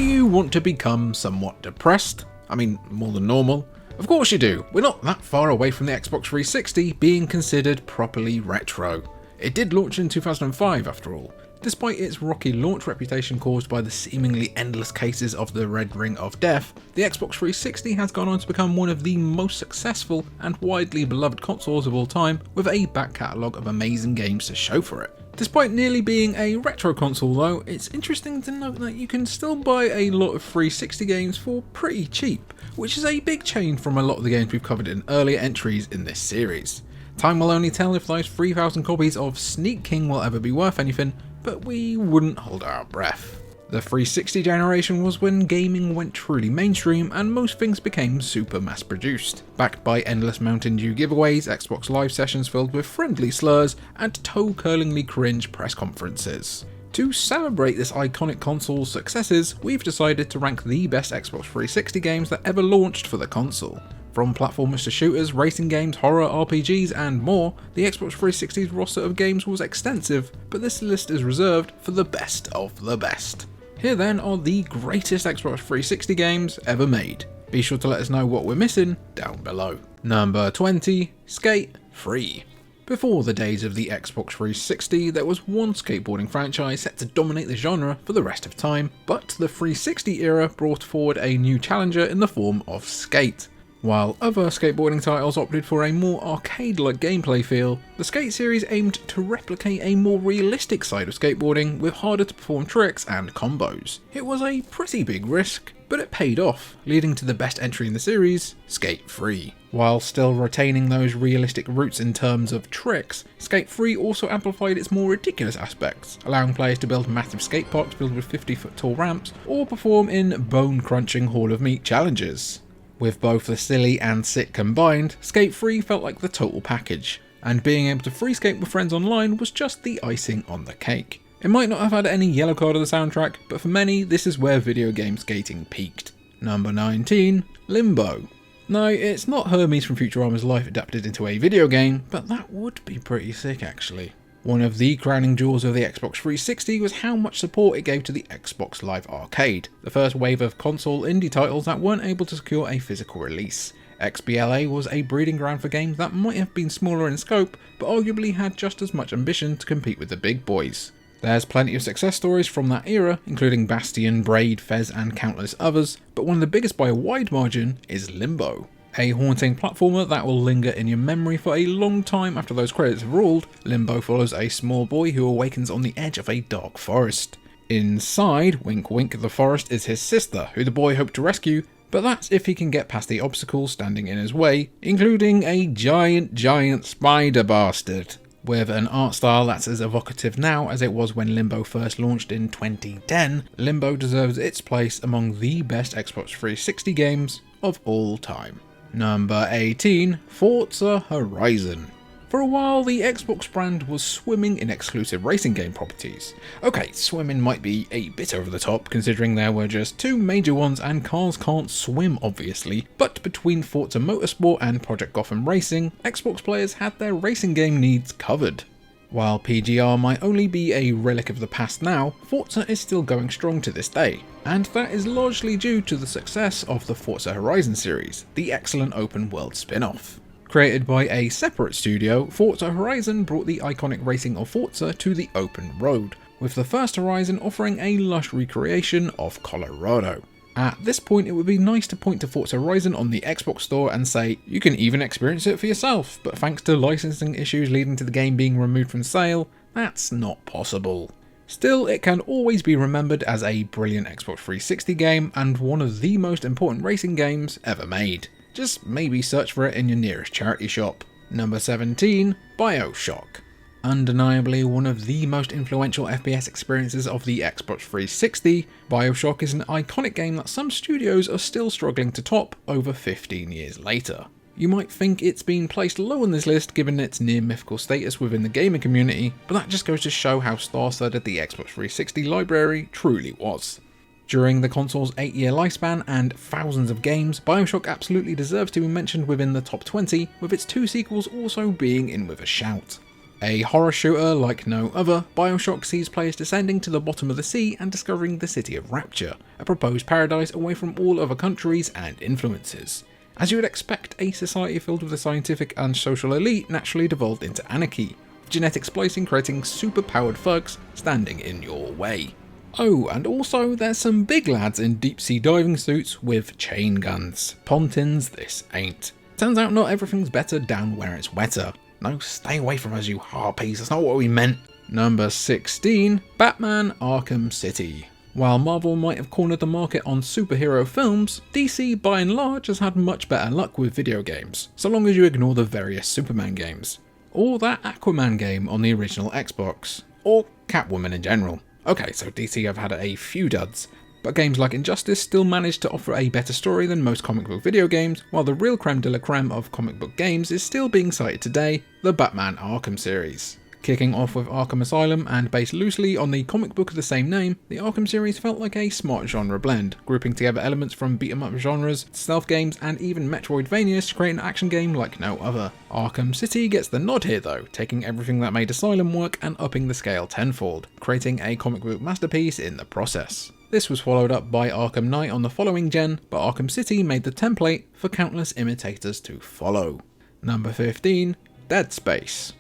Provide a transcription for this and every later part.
Do you want to become somewhat depressed? I mean, more than normal? Of course you do. We're not that far away from the Xbox 360 being considered properly retro. It did launch in 2005 after all. Despite its rocky launch reputation caused by the seemingly endless cases of the Red Ring of Death, the Xbox 360 has gone on to become one of the most successful and widely beloved consoles of all time, with a back catalogue of amazing games to show for it. Despite nearly being a retro console though, it's interesting to note that you can still buy a lot of 360 games for pretty cheap, which is a big change from a lot of the games we've covered in earlier entries in this series. Time will only tell if those 3,000 copies of Sneak King will ever be worth anything, but we wouldn't hold our breath. The 360 generation was when gaming went truly mainstream and most things became super mass produced, backed by endless Mountain Dew giveaways, Xbox Live sessions filled with friendly slurs, and toe-curlingly cringe press conferences. To celebrate this iconic console's successes, we've decided to rank the best Xbox 360 games that ever launched for the console. From platformers to shooters, racing games, horror, RPGs and more, the Xbox 360's roster of games was extensive, but this list is reserved for the best of the best. Here then are the greatest Xbox 360 games ever made. Be sure to let us know what we're missing down below. Number 20, Skate 3. Before the days of the Xbox 360, there was one skateboarding franchise set to dominate the genre for the rest of time, but the 360 era brought forward a new challenger in the form of Skate. While other skateboarding titles opted for a more arcade-like gameplay feel, the Skate series aimed to replicate a more realistic side of skateboarding with harder to perform tricks and combos. It was a pretty big risk, but it paid off, leading to the best entry in the series, Skate 3. While still retaining those realistic roots in terms of tricks, Skate 3 also amplified its more ridiculous aspects, allowing players to build massive skate parks filled with 50-foot tall ramps, or perform in bone-crunching Hall of Meat challenges. With both the silly and sick combined, Skate 3 felt like the total package, and being able to free skate with friends online was just the icing on the cake. It might not have had any yellow card of the soundtrack, but for many this is where video game skating peaked. Number 19, Limbo. No, it's not Hermes from Futurama's life adapted into a video game, but that would be pretty sick actually. One of the crowning jewels of the Xbox 360 was how much support it gave to the Xbox Live Arcade, the first wave of console indie titles that weren't able to secure a physical release. XBLA was a breeding ground for games that might have been smaller in scope, but arguably had just as much ambition to compete with the big boys. There's plenty of success stories from that era, including Bastion, Braid, Fez and countless others, but one of the biggest by a wide margin is Limbo. A haunting platformer that will linger in your memory for a long time after those credits have rolled, Limbo follows a small boy who awakens on the edge of a dark forest. Inside, wink wink, the forest is his sister, who the boy hoped to rescue, but that's if he can get past the obstacles standing in his way, including a giant spider bastard. With an art style that's as evocative now as it was when Limbo first launched in 2010, Limbo deserves its place among the best Xbox 360 games of all time. Number 18, Forza Horizon. For a while, the Xbox brand was swimming in exclusive racing game properties. Okay, swimming might be a bit over the top, considering there were just two major ones and cars can't swim obviously, but between Forza Motorsport and Project Gotham Racing, Xbox players had their racing game needs covered. While PGR might only be a relic of the past now, Forza is still going strong to this day, and that is largely due to the success of the Forza Horizon series, the excellent open world spin-off. Created by a separate studio, Forza Horizon brought the iconic racing of Forza to the open road, with the first Horizon offering a lush recreation of Colorado. At this point it would be nice to point to Forza Horizon on the Xbox store and say, you can even experience it for yourself, but thanks to licensing issues leading to the game being removed from sale, that's not possible. Still, it can always be remembered as a brilliant Xbox 360 game and one of the most important racing games ever made. Just maybe search for it in your nearest charity shop. Number 17, BioShock. Undeniably one of the most influential FPS experiences of the Xbox 360, BioShock is an iconic game that some studios are still struggling to top over 15 years later. You might think it's been placed low on this list given its near mythical status within the gaming community, but that just goes to show how star-studded the Xbox 360 library truly was. During the console's 8-year lifespan and thousands of games, BioShock absolutely deserves to be mentioned within the top 20, with its two sequels also being in with a shout. A horror shooter like no other, BioShock sees players descending to the bottom of the sea and discovering the City of Rapture, a proposed paradise away from all other countries and influences. As you would expect, a society filled with the scientific and social elite naturally devolved into anarchy, with genetic splicing creating super-powered thugs standing in your way. Oh, and also there's some big lads in deep-sea diving suits with chain guns. Pontins, this ain't. Turns out not everything's better down where it's wetter. No, stay away from us, you harpies, that's not what we meant. Number 16, Batman Arkham City. While Marvel might have cornered the market on superhero films, DC by and large has had much better luck with video games, so long as you ignore the various Superman games. Or that Aquaman game on the original Xbox. Or Catwoman in general. Okay, so DC have had a few duds, but games like Injustice still managed to offer a better story than most comic book video games, while the real creme de la creme of comic book games is still being cited today, the Batman Arkham series. Kicking off with Arkham Asylum and based loosely on the comic book of the same name, the Arkham series felt like a smart genre blend, grouping together elements from beat-em-up genres, stealth games, and even Metroidvanias to create an action game like no other. Arkham City gets the nod here though, taking everything that made Asylum work and upping the scale tenfold, creating a comic book masterpiece in the process. This was followed up by Arkham Knight on the following gen, but Arkham City made the template for countless imitators to follow. Number 15, Dead Space.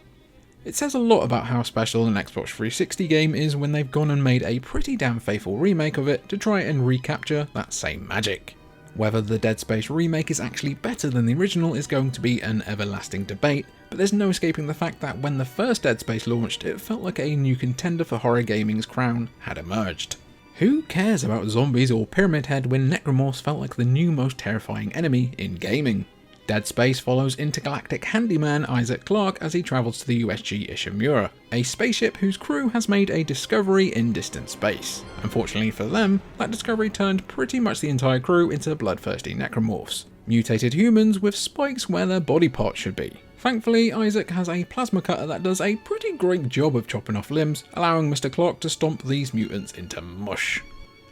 It says a lot about how special an Xbox 360 game is when they've gone and made a pretty damn faithful remake of it to try and recapture that same magic. Whether the Dead Space remake is actually better than the original is going to be an everlasting debate, but there's no escaping the fact that when the first Dead Space launched, it felt like a new contender for horror gaming's crown had emerged. Who cares about zombies or Pyramid Head when Necromorphs felt like the new most terrifying enemy in gaming? Dead Space follows intergalactic handyman Isaac Clarke as he travels to the USG Ishimura, a spaceship whose crew has made a discovery in distant space. Unfortunately for them, that discovery turned pretty much the entire crew into bloodthirsty necromorphs, mutated humans with spikes where their body parts should be. Thankfully, Isaac has a plasma cutter that does a pretty great job of chopping off limbs, allowing Mr. Clarke to stomp these mutants into mush.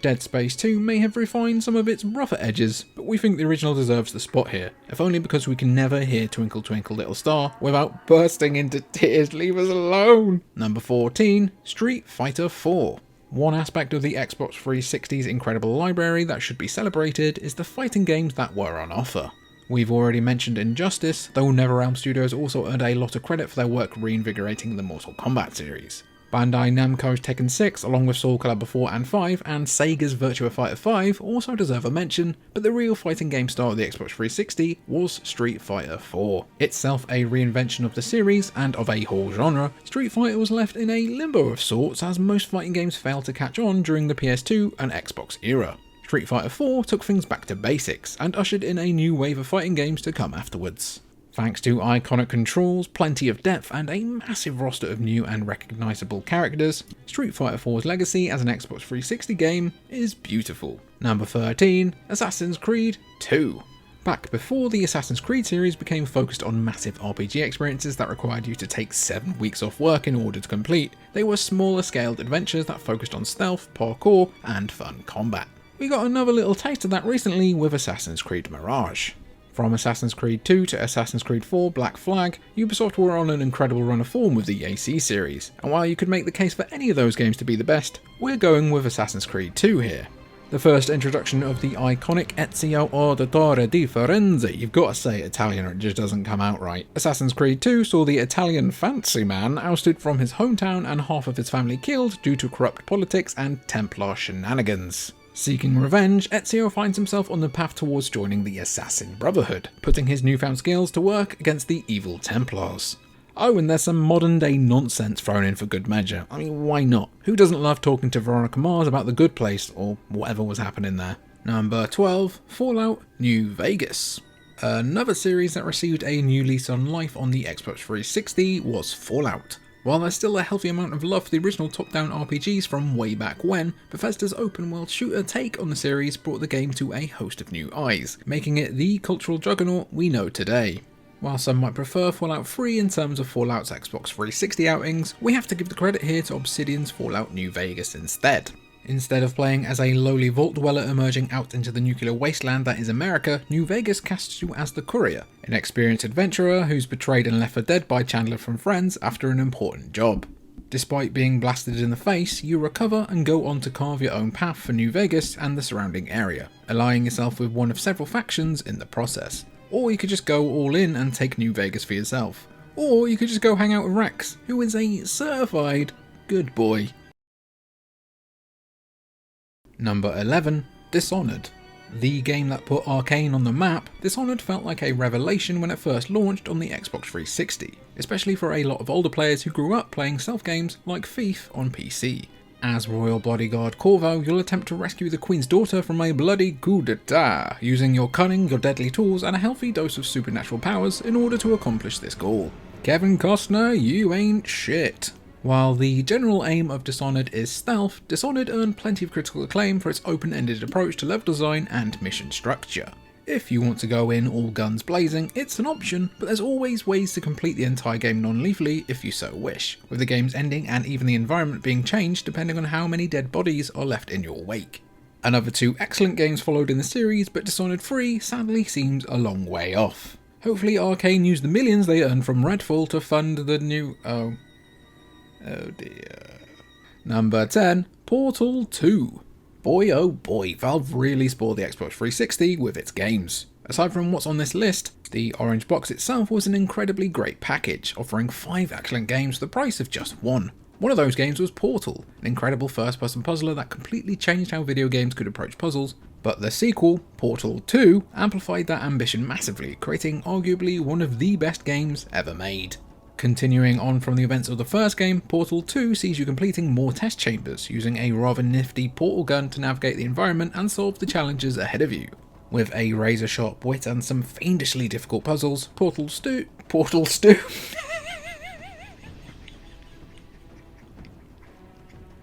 Dead Space 2 may have refined some of its rougher edges, but we think the original deserves the spot here, if only because we can never hear Twinkle Twinkle Little Star without bursting into tears. Leave us alone! Number 14, Street Fighter 4. One aspect of the Xbox 360's incredible library that should be celebrated is the fighting games that were on offer. We've already mentioned Injustice, though NetherRealm Studios also earned a lot of credit for their work reinvigorating the Mortal Kombat series. Bandai Namco's Tekken 6, along with Soul Calibur 4 and 5, and Sega's Virtua Fighter 5 also deserve a mention, but the real fighting game star of the Xbox 360 was Street Fighter 4. Itself a reinvention of the series, and of a whole genre, Street Fighter was left in a limbo of sorts as most fighting games failed to catch on during the PS2 and Xbox era. Street Fighter 4 took things back to basics, and ushered in a new wave of fighting games to come afterwards. Thanks to iconic controls, plenty of depth, and a massive roster of new and recognisable characters, Street Fighter 4's legacy as an Xbox 360 game is beautiful. Number 13, Assassin's Creed 2. Back before the Assassin's Creed series became focused on massive RPG experiences that required you to take 7 weeks off work in order to complete, they were smaller scaled adventures that focused on stealth, parkour, and fun combat. We got another little taste of that recently with Assassin's Creed Mirage. From Assassin's Creed 2 to Assassin's Creed 4 Black Flag, Ubisoft were on an incredible run of form with the AC series, and while you could make the case for any of those games to be the best, we're going with Assassin's Creed 2 here. The first introduction of the iconic Ezio Auditore di Firenze, you've got to say Italian or it just doesn't come out right. Assassin's Creed 2 saw the Italian fancy man ousted from his hometown and half of his family killed due to corrupt politics and Templar shenanigans. Seeking revenge, Ezio finds himself on the path towards joining the Assassin Brotherhood, putting his newfound skills to work against the evil Templars. Oh, and there's some modern day nonsense thrown in for good measure. I mean, why not? Who doesn't love talking to Veronica Mars about the good place, or whatever was happening there? Number 12, Fallout New Vegas. Another series that received a new lease on life on the Xbox 360 was Fallout. While there's still a healthy amount of love for the original top-down RPGs from way back when, Bethesda's open-world shooter take on the series brought the game to a host of new eyes, making it the cultural juggernaut we know today. While some might prefer Fallout 3 in terms of Fallout's Xbox 360 outings, we have to give the credit here to Obsidian's Fallout New Vegas instead. Instead of playing as a lowly vault dweller emerging out into the nuclear wasteland that is America, New Vegas casts you as the Courier, an experienced adventurer who's betrayed and left for dead by Chandler from Friends after an important job. Despite being blasted in the face, you recover and go on to carve your own path for New Vegas and the surrounding area, allying yourself with one of several factions in the process. Or you could just go all in and take New Vegas for yourself. Or you could just go hang out with Rex, who is a certified good boy. Number 11. Dishonored. The game that put Arcane on the map, Dishonored felt like a revelation when it first launched on the Xbox 360, especially for a lot of older players who grew up playing stealth games like Thief on PC. As Royal Bodyguard Corvo, you'll attempt to rescue the Queen's daughter from a bloody coup d'etat, using your cunning, your deadly tools, and a healthy dose of supernatural powers in order to accomplish this goal. Kevin Costner, you ain't shit. While the general aim of Dishonored is stealth, Dishonored earned plenty of critical acclaim for its open-ended approach to level design and mission structure. If you want to go in all guns blazing, it's an option, but there's always ways to complete the entire game non-lethally if you so wish, with the game's ending and even the environment being changed depending on how many dead bodies are left in your wake. Another two excellent games followed in the series, but Dishonored 3 sadly seems a long way off. Hopefully Arcane used the millions they earned from Redfall to fund the new... Oh dear. Number 10. Portal 2. Boy oh boy, Valve really spoiled the Xbox 360 with its games. Aside from what's on this list, the orange box itself was an incredibly great package, offering 5 excellent games for the price of just one. One of those games was Portal, an incredible first-person puzzler that completely changed how video games could approach puzzles, but the sequel, Portal 2, amplified that ambition massively, creating arguably one of the best games ever made. Continuing on from the events of the first game, Portal 2 sees you completing more test chambers, using a rather nifty portal gun to navigate the environment and solve the challenges ahead of you. With a razor-sharp wit and some fiendishly difficult puzzles, Portal 2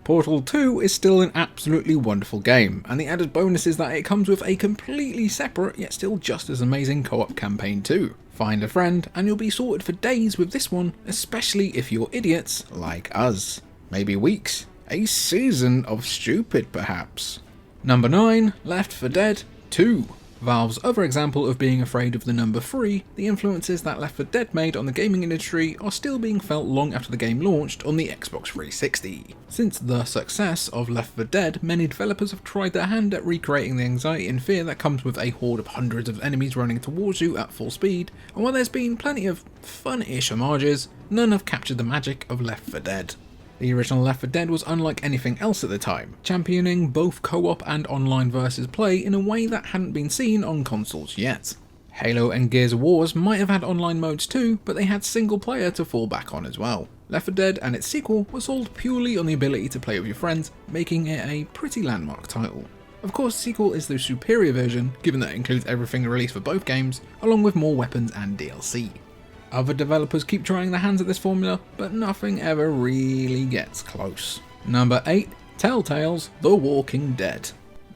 Portal 2 is still an absolutely wonderful game, and the added bonus is that it comes with a completely separate yet still just as amazing co-op campaign too. Find a friend and you'll be sorted for days with this one, especially if you're idiots like us. Maybe weeks, a season of stupid perhaps. Number 9. Left 4 Dead 2. Valve's other example of being afraid of the number 3, the influences that Left 4 Dead made on the gaming industry are still being felt long after the game launched on the Xbox 360. Since the success of Left 4 Dead, many developers have tried their hand at recreating the anxiety and fear that comes with a horde of hundreds of enemies running towards you at full speed, and while there's been plenty of fun-ish homages, none have captured the magic of Left 4 Dead. The original Left 4 Dead was unlike anything else at the time, championing both co-op and online versus play in a way that hadn't been seen on consoles yet. Halo and Gears of War might have had online modes too, but they had single player to fall back on as well. Left 4 Dead and its sequel were sold purely on the ability to play with your friends, making it a pretty landmark title. Of course, the sequel is the superior version, given that it includes everything released for both games, along with more weapons and DLC. Other developers keep trying their hands at this formula, but nothing ever really gets close. Number 8. Telltale's The Walking Dead.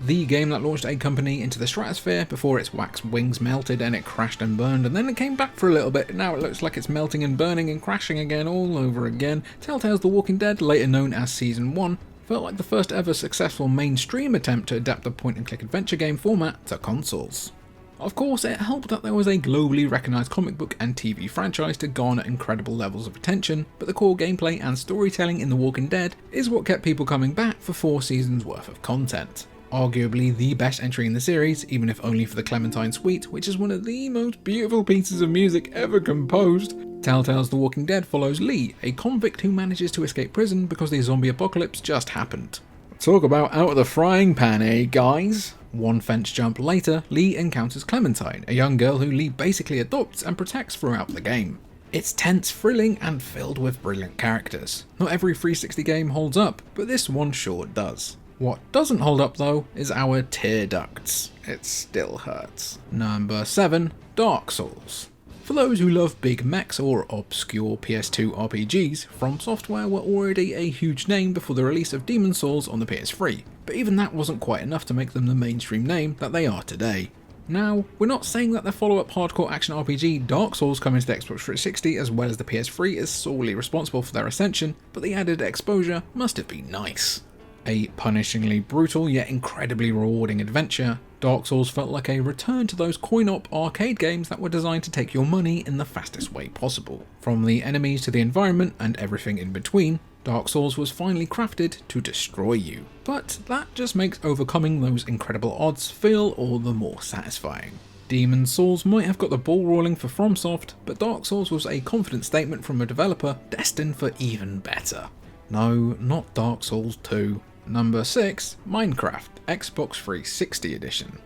The game that launched a company into the stratosphere before its wax wings melted and it crashed and burned, and then it came back for a little bit, and now it looks like it's melting and burning and crashing again all over again. Telltale's The Walking Dead, later known as Season 1, felt like the first ever successful mainstream attempt to adapt the point-and-click adventure game format to consoles. Of course, it helped that there was a globally recognised comic book and TV franchise to garner incredible levels of attention, but the core gameplay and storytelling in The Walking Dead is what kept people coming back for 4 seasons worth of content. Arguably the best entry in the series, even if only for the Clementine Suite, which is one of the most beautiful pieces of music ever composed. Telltale's The Walking Dead follows Lee, a convict who manages to escape prison because the zombie apocalypse just happened. Talk about out of the frying pan, eh guys? One fence jump later, Lee encounters Clementine, a young girl who Lee basically adopts and protects throughout the game. It's tense, thrilling, and filled with brilliant characters. Not every 360 game holds up, but this one sure does. What doesn't hold up though is our tear ducts. It still hurts. Number 7. Dark Souls. For those who love big mechs or obscure PS2 RPGs, From Software were already a huge name before the release of Demon's Souls on the PS3, but even that wasn't quite enough to make them the mainstream name that they are today. Now, we're not saying that their follow-up hardcore action RPG Dark Souls coming to the Xbox 360 as well as the PS3 is solely responsible for their ascension, but the added exposure must have been nice. A punishingly brutal yet incredibly rewarding adventure, Dark Souls felt like a return to those coin-op arcade games that were designed to take your money in the fastest way possible. From the enemies to the environment and everything in between, Dark Souls was finally crafted to destroy you. But that just makes overcoming those incredible odds feel all the more satisfying. Demon's Souls might have got the ball rolling for FromSoft, but Dark Souls was a confident statement from a developer destined for even better. No, not Dark Souls 2. Number 6, Minecraft, Xbox 360 Edition.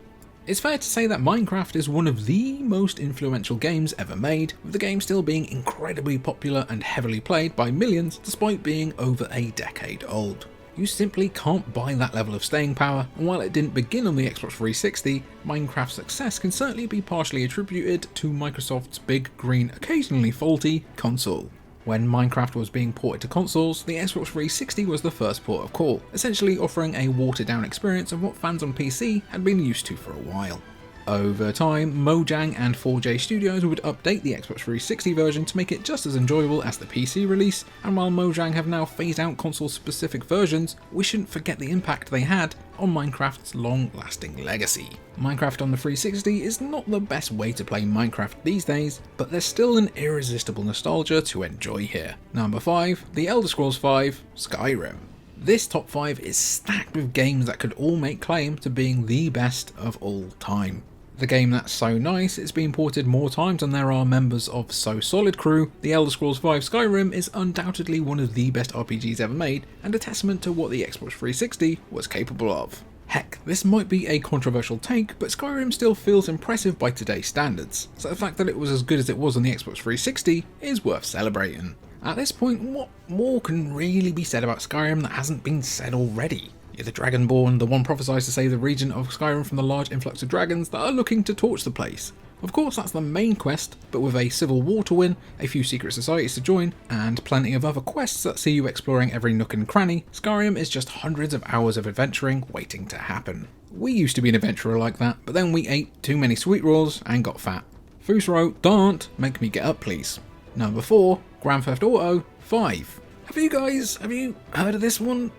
It's fair to say that Minecraft is one of the most influential games ever made, with the game still being incredibly popular and heavily played by millions despite being over a decade old. You simply can't buy that level of staying power, and while it didn't begin on the Xbox 360, Minecraft's success can certainly be partially attributed to Microsoft's big green, occasionally faulty console. When Minecraft was being ported to consoles, the Xbox 360 was the first port of call, essentially offering a watered down experience of what fans on PC had been used to for a while. Over time, Mojang and 4J Studios would update the Xbox 360 version to make it just as enjoyable as the PC release, and while Mojang have now phased out console-specific versions, we shouldn't forget the impact they had on Minecraft's long-lasting legacy. Minecraft on the 360 is not the best way to play Minecraft these days, but there's still an irresistible nostalgia to enjoy here. Number 5, The Elder Scrolls V, Skyrim. This top 5 is stacked with games that could all make claim to being the best of all time. The game that's so nice it's been ported more times than there are members of So Solid crew, The Elder Scrolls V Skyrim is undoubtedly one of the best RPGs ever made and a testament to what the Xbox 360 was capable of. Heck, this might be a controversial take, but Skyrim still feels impressive by today's standards, so the fact that it was as good as it was on the Xbox 360 is worth celebrating. At this point, what more can really be said about Skyrim that hasn't been said already? You're the Dragonborn, the one prophesied to save the region of Skyrim from the large influx of dragons that are looking to torch the place. Of course that's the main quest, but with a civil war to win, a few secret societies to join, and plenty of other quests that see you exploring every nook and cranny, Skyrim is just hundreds of hours of adventuring waiting to happen. We used to be an adventurer like that, but then we ate too many sweet rolls and got fat. Fusro, don't make me get up please. Number 4, Grand Theft Auto 5. Have you heard of this one?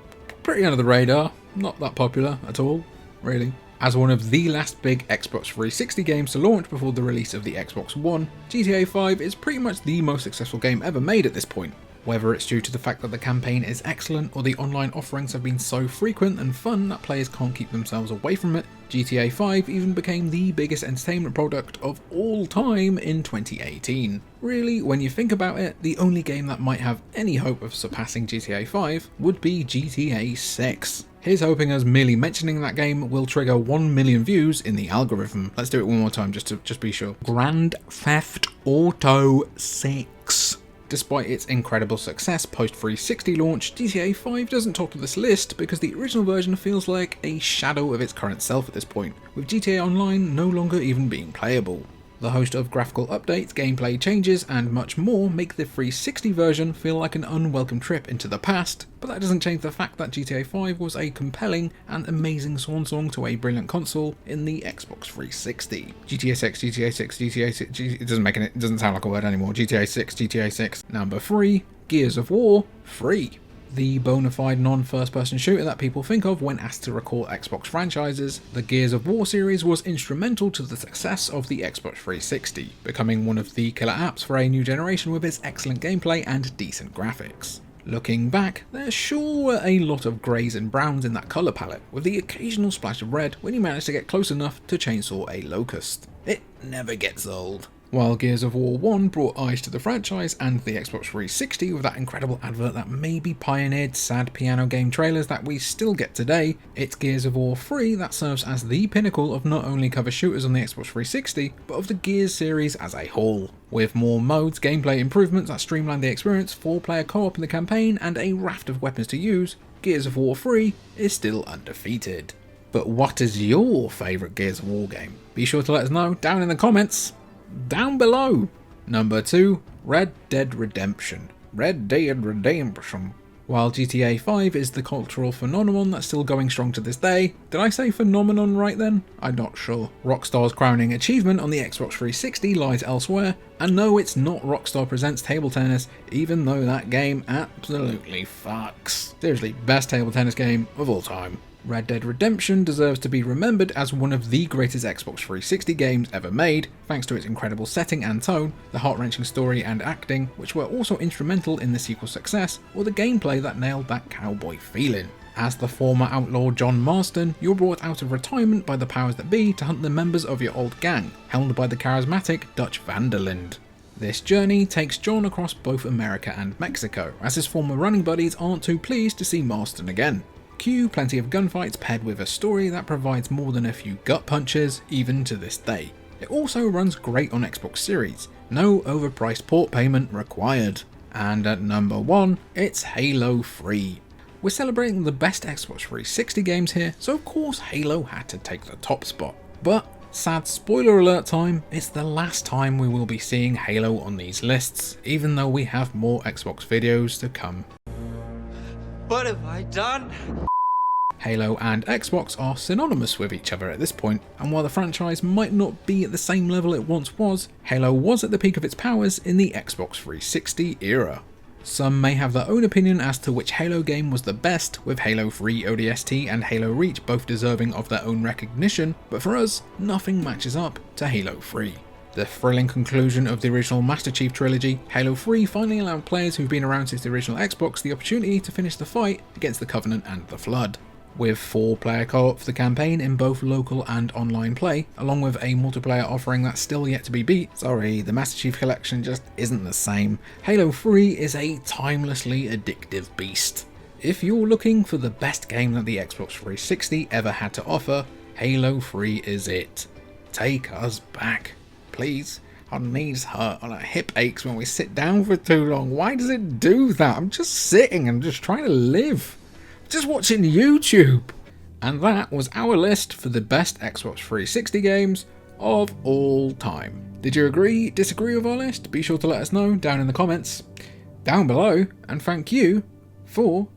Pretty under the radar, not that popular at all, really. As one of the last big Xbox 360 games to launch before the release of the Xbox One, GTA 5 is pretty much the most successful game ever made at this point. Whether it's due to the fact that the campaign is excellent or the online offerings have been so frequent and fun that players can't keep themselves away from it, GTA 5 even became the biggest entertainment product of all time in 2018. Really, when you think about it, the only game that might have any hope of surpassing GTA 5 would be GTA 6. Here's hoping as merely mentioning that game will trigger 1 million views in the algorithm. Let's do it one more time just to be sure. Grand Theft Auto 6. Despite its incredible success post-360 launch, GTA 5 doesn't top this list because the original version feels like a shadow of its current self at this point, with GTA Online no longer even being playable. The host of graphical updates, gameplay changes, and much more make the 360 version feel like an unwelcome trip into the past, but that doesn't change the fact that GTA 5 was a compelling and amazing swan song to a brilliant console in the Xbox 360. GTA 6, GTA 6, GTA 6, it doesn't sound like a word anymore. GTA 6, GTA 6. Number 3, Gears of War 3. The bona fide non-first person shooter that people think of when asked to recall Xbox franchises, the Gears of War series was instrumental to the success of the Xbox 360, becoming one of the killer apps for a new generation with its excellent gameplay and decent graphics. Looking back, there sure were a lot of greys and browns in that colour palette, with the occasional splash of red when you manage to get close enough to chainsaw a locust. It never gets old. While Gears of War 1 brought eyes to the franchise and the Xbox 360 with that incredible advert that maybe pioneered sad piano game trailers that we still get today, it's Gears of War 3 that serves as the pinnacle of not only cover shooters on the Xbox 360, but of the Gears series as a whole. With more modes, gameplay improvements that streamline the experience, 4-player co-op in the campaign, and a raft of weapons to use, Gears of War 3 is still undefeated. But what is your favourite Gears of War game? Be sure to let us know down in the comments. Down below. Number 2, Red Dead Redemption. Red Dead Redemption. While GTA 5 is the cultural phenomenon that's still going strong to this day, did I say phenomenon right then? I'm not sure. Rockstar's crowning achievement on the Xbox 360 lies elsewhere, And no, it's not Rockstar Presents Table Tennis, even though that game absolutely fucks. Seriously, best table tennis game of all time. Red Dead Redemption deserves to be remembered as one of the greatest Xbox 360 games ever made, thanks to its incredible setting and tone, the heart-wrenching story and acting, which were also instrumental in the sequel's success, or the gameplay that nailed that cowboy feeling. As the former outlaw John Marston, you're brought out of retirement by the powers that be to hunt the members of your old gang, helmed by the charismatic Dutch van der Linde. This journey takes John across both America and Mexico, as his former running buddies aren't too pleased to see Marston again. Cue plenty of gunfights paired with a story that provides more than a few gut punches, even to this day. It also runs great on Xbox Series, no overpriced port payment required. And at number 1, it's Halo 3. We're celebrating the best Xbox 360 games here, so of course Halo had to take the top spot. But, sad spoiler alert time, it's the last time we will be seeing Halo on these lists, even though we have more Xbox videos to come. What have I done? Halo and Xbox are synonymous with each other at this point, and while the franchise might not be at the same level it once was, Halo was at the peak of its powers in the Xbox 360 era. Some may have their own opinion as to which Halo game was the best, with Halo 3 ODST and Halo Reach both deserving of their own recognition, but for us, nothing matches up to Halo 3. The thrilling conclusion of the original Master Chief trilogy, Halo 3 finally allowed players who've been around since the original Xbox the opportunity to finish the fight against the Covenant and the Flood. With 4-player co-op for the campaign in both local and online play, along with a multiplayer offering that's still yet to be beat. Sorry, the Master Chief Collection just isn't the same. Halo 3 is a timelessly addictive beast. If you're looking for the best game that the Xbox 360 ever had to offer, Halo 3 is it. Take us back. Please. Our knees hurt and our hip aches when we sit down for too long. Why does it do that? I'm just sitting and just trying to live. Just watching YouTube. And that was our list for the best Xbox 360 games of all time. Did you agree, disagree with our list? Be sure to let us know down in the comments down below, and thank you for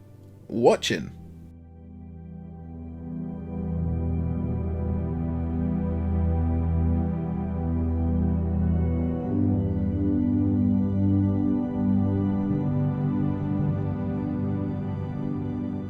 watching.